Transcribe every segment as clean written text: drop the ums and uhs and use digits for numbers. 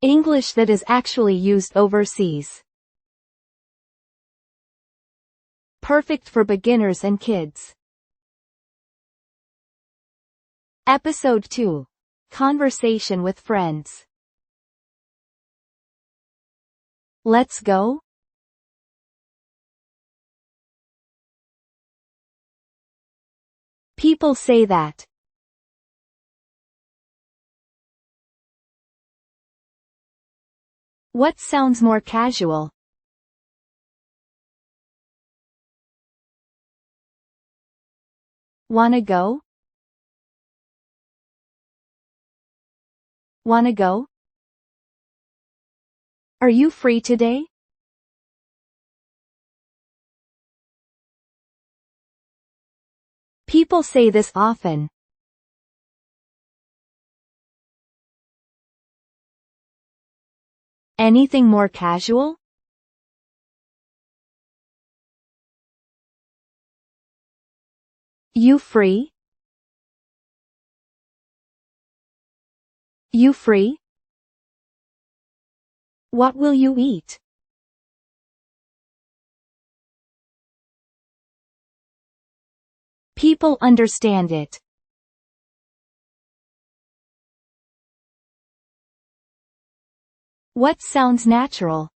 English that is actually used overseas. Perfect for beginners and kids. Episode 2. Conversation with friends. Let's go? People say that. What sounds more casual? Wanna go? Wanna go? Are you free today? People say this often. Anything more casual? You free? You free? What will you eat? People understand it. What sounds natural?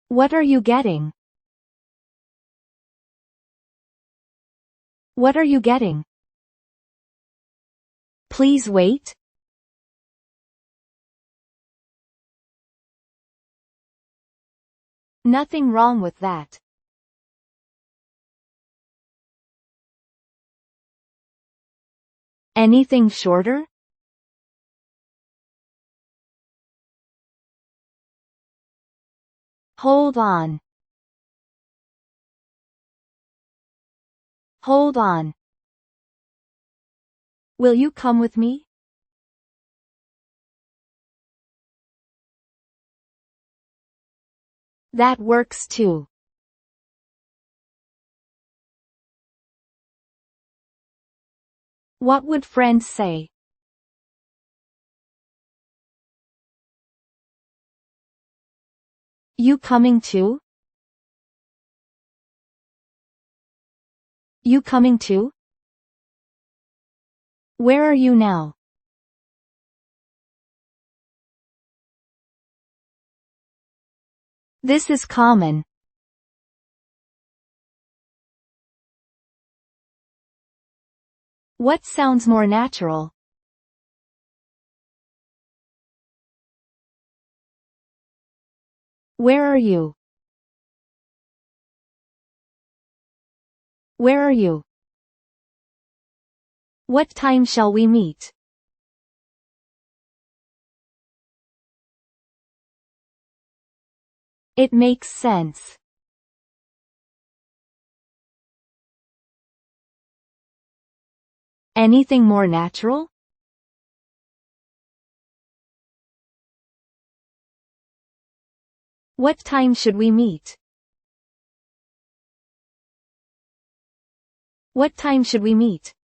What are you getting? What are you getting? Please wait. Nothing wrong with that. Anything shorter? Hold on. Hold on. Will you come with me? That works too. What would friends say? You coming too? You coming too? Where are you now? This is common. What sounds more natural? Where are you? Where are you? What time shall we meet? It makes sense. Anything more natural? What time should we meet? What time should we meet?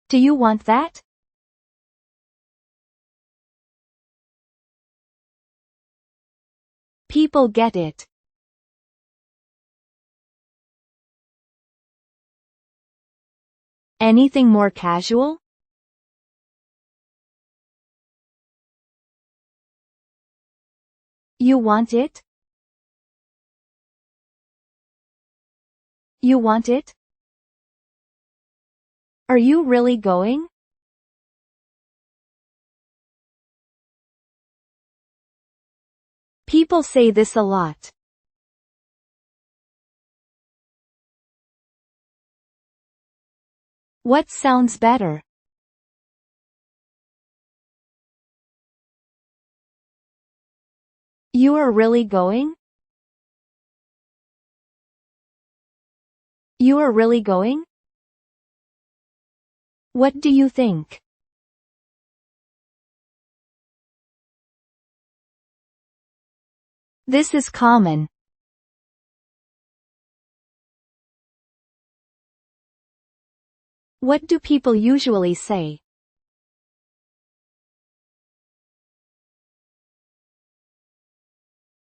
Do you want that? People get it. Anything more casual? You want it? You want it? Are you really going? People say this a lot. What sounds better? You are really going? You are really going? What do you think? This is common. What do people usually say?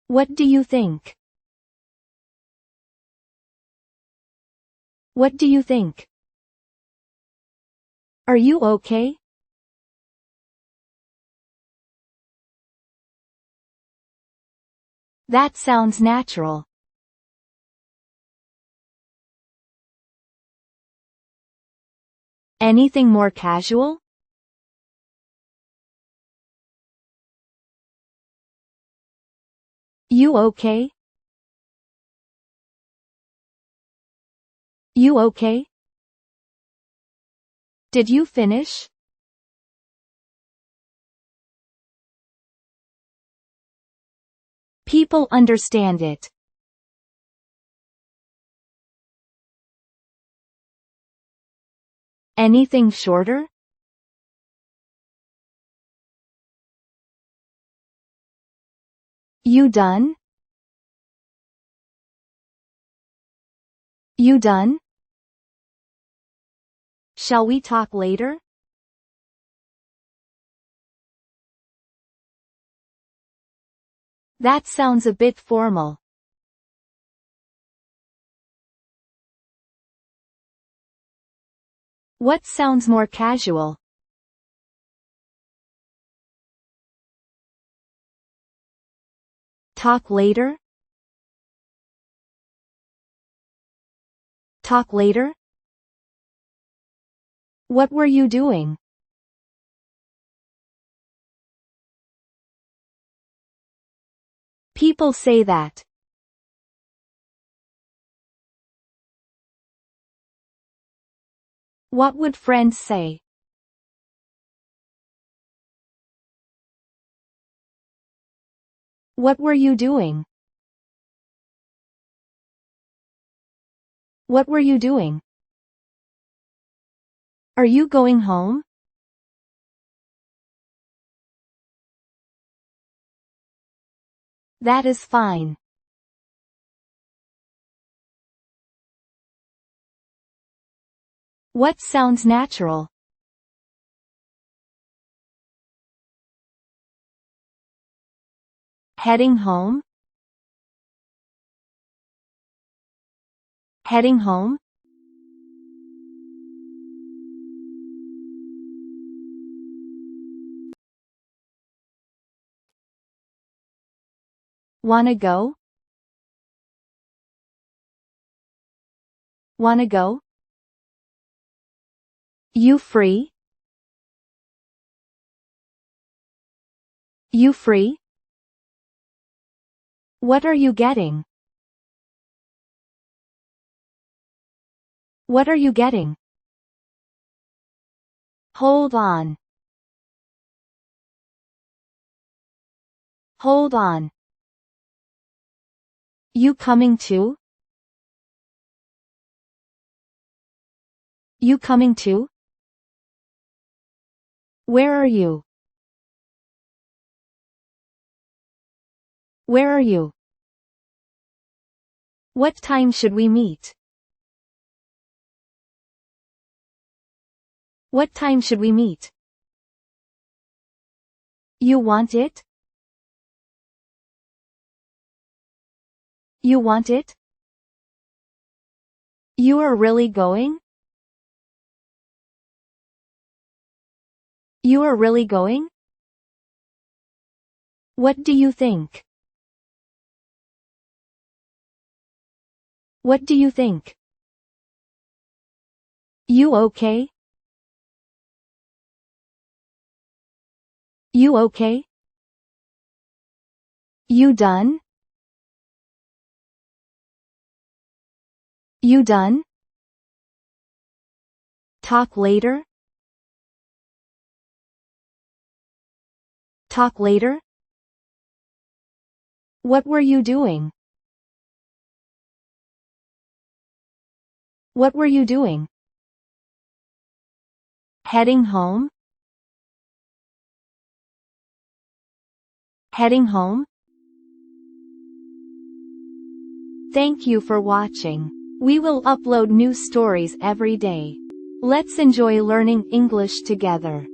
What do you think? What do you think? Are you okay? That sounds natural. Anything more casual? You okay? You okay? Did you finish? People understand it. Anything shorter? You done? You done? Shall we talk later? That sounds a bit formal. What sounds more casual? Talk later? Talk later? What were you doing? People say that. What would friends say? What were you doing? What were you doing? Are you going home? That is fine. What sounds natural? Heading home? Heading home? Wanna go? Wanna go? You free? You free? What are you getting? What are you getting? Hold on. Hold on. You coming too? You coming too? Where are you? Where are you? What time should we meet? What time should we meet? You want it? You want it? You are really going? You are really going? What do you think? What do you think? You okay? You okay? You done? You done? Talk later? Talk later? What were you doing? What were you doing? Heading home? Heading home? Thank you for watching. We will upload new stories every day. Let's enjoy learning English together.